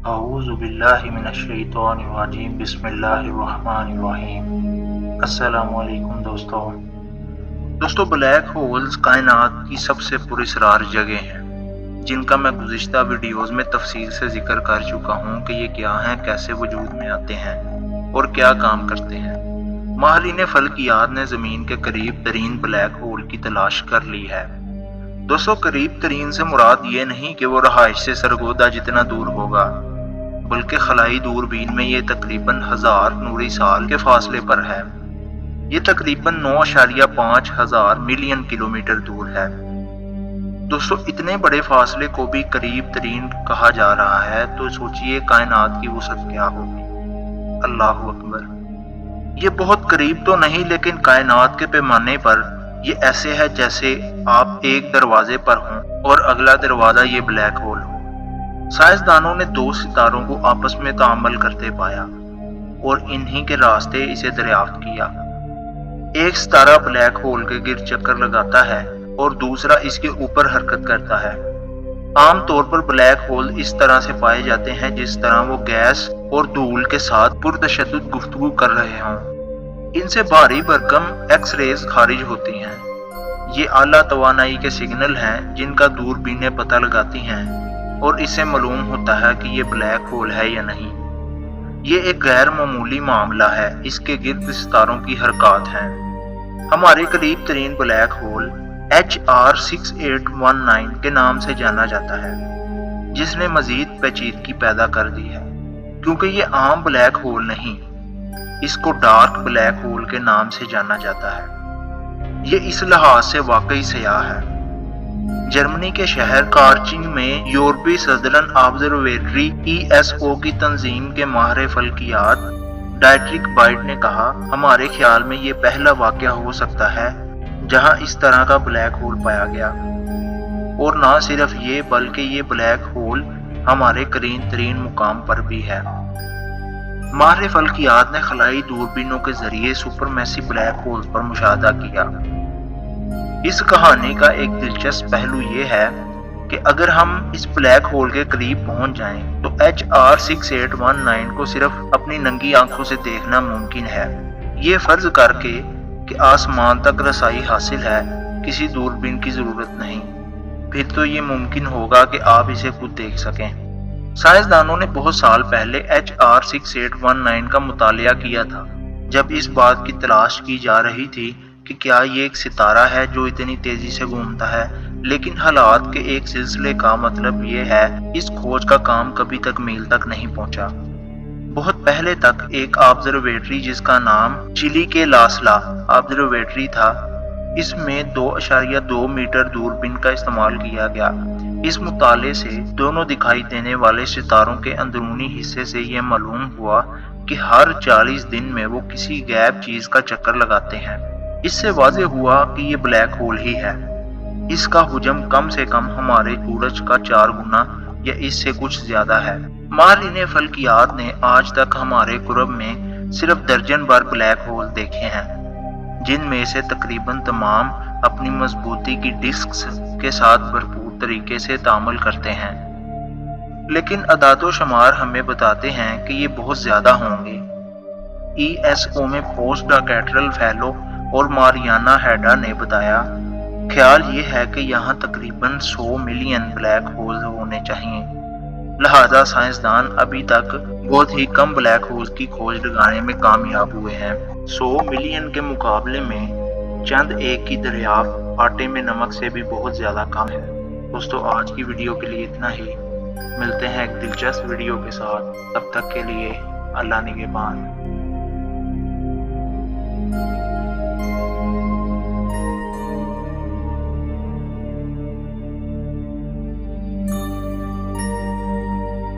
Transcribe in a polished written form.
अऊज़ु बिल्लाहि मिनश्शैतानिर्रजीम बिस्मिल्लाहिर्रहमानिर्रहीम। अस्सलामुअलैकुम दोस्तों, ब्लैक होल्स कायनात की सबसे पुरस्रार जगह हैं, जिनका मैं गुज़िश्ता वीडियोज़ में तफसील से जिक्र कर चुका हूँ कि ये क्या हैं, कैसे वजूद में आते हैं और क्या काम करते हैं। माहिरीन फल्कियात ने ज़मीन के करीब तरीन ब्लैक होल की तलाश कर ली है। दोस्तों, करीब तरीन से मुराद ये नहीं कि वो रहाइश से सरगोदा जितना दूर होगा, बल्कि खलाई दूरबीन में ये तकरीबन 1000 नूरी साल के फासले पर है। ये तकरीबन 9.5 हजार मिलियन किलोमीटर दूर है। दोस्तों, इतने बड़े फासले को भी करीब तरीन कहा जा रहा है, तो सोचिए कायनात की वसअत क्या होगी। अल्लाह अकबर। ये बहुत करीब तो नहीं, लेकिन कायनात के पैमाने पर ये ऐसे है जैसे आप एक दरवाजे पर हों और अगला दरवाजा ये ब्लैक होल हो। साइंसदानों ने 2 सितारों को आपस में ताअम्मुल करते पाया और इन्हीं के रास्ते इसे दरियाफ्त किया। एक सितारा ब्लैक होल के गिर्द चक्कर लगाता है और दूसरा इसके ऊपर हरकत करता है। आम तौर पर ब्लैक होल इस तरह से पाए जाते हैं जिस तरह वो गैस और धूल के साथ पुरतशद्दुद गुफ्तगू कर रहे हों। इनसे भारी भरकम एक्स रेज खारिज होती हैं। ये आला तवानाई के सिग्नल हैं जिनका दूरबीनें पता लगाती हैं और इससे मालूम होता है कि ये ब्लैक होल है या नहीं। ये एक गैर मामूली मामला है। इसके गिर्द सितारों की हरकत हैं। हमारे करीब तरीन ब्लैक होल HR 6819 के नाम से जाना जाता है, जिसने मजीद पेचीदगी पैदा कर दी है, क्योंकि ये आम ब्लैक होल नहीं, इसको डार्क ब्लैक होल के नाम से जाना जाता है। ये इस लिहाज से वाकई सयाह है। जर्मनी के शहर कार्चिंग में यूरोपीय सदर्न ऑब्जर्वेटरी ESO की तंजीम के माहिर फल्कियात डाइट्रिक बाइट ने कहा, हमारे ख्याल में ये पहला वाकया हो सकता है जहां इस तरह का ब्लैक होल पाया गया। और ना सिर्फ ये, बल्कि ये ब्लैक होल हमारे करीब तरीन मुकाम पर भी है। माहिर फल्कियात ने खलाई दूरबीनों के जरिए सुपरमैसिव ब्लैक होल पर मुशाहदा किया। इस कहानी का एक दिलचस्प पहलू ये है कि अगर हम इस ब्लैक होल के करीब पहुंच जाएं, तो HR 6819 को सिर्फ अपनी नंगी आंखों से देखना मुमकिन है। ये फर्ज करके कि आसमान तक रसाई हासिल है, किसी दूरबीन की जरूरत नहीं, फिर तो ये मुमकिन होगा कि आप इसे खुद देख सकें। साइंसदानों ने बहुत साल पहले HR 6819 का मुतालिया किया था, जब इस बात की तलाश की जा रही थी कि क्या ये एक सितारा है जो इतनी तेजी से घूमता है। लेकिन हालात के एक सिलसिले का मतलब ये है, इस खोज का काम कभी तक मील तक नहीं पहुंचा। बहुत पहले तक एक ऑब्जर्वेटरी जिसका नाम चिली के लासला ऑब्जर्वेटरी था, इसमें 2.2 मीटर दूरबीन का इस्तेमाल किया गया। इस मुताले से दोनों दिखाई देने वाले सितारों के अंदरूनी हिस्से से यह मालूम हुआ कि हर 40 दिन में वो किसी गैब चीज का चक्कर लगाते हैं। इससे वाज़ेह हुआ कि ये ब्लैक होल ही है। इसका हुजम कम से कम हमारे सूरज का 4 गुना या इससे कुछ ज्यादा है। माहिरीन फल्कियात ने आज तक हमारे कुरब में सिर्फ दर्जन भर ब्लैक होल देखे हैं, जिनमें से तकरीबन तमाम अपनी मजबूती की डिस्क्स के साथ भरपूर तरीके से तामुल करते हैं। लेकिन अदादो शुमार हमें बताते हैं कि ये बहुत ज्यादा होंगे। ESO में पोस्ट डॉक्टरल फेलो और मारियाना हेडा ने बताया, ख्याल ये है कि यहाँ तकरीबन 100 मिलियन ब्लैक होल होने चाहिए। लिहाजा साइंसदान अभी तक बहुत ही कम ब्लैक होल की खोज लगाने में कामयाब हुए हैं। 100 मिलियन के मुकाबले में चंद एक की दरियाफ्त आटे में नमक से भी बहुत ज्यादा कम है। दोस्तों, आज की वीडियो के लिए इतना ही। मिलते हैं एक दिलचस्प वीडियो के साथ, तब तक के लिए अल्लाह निगहबान।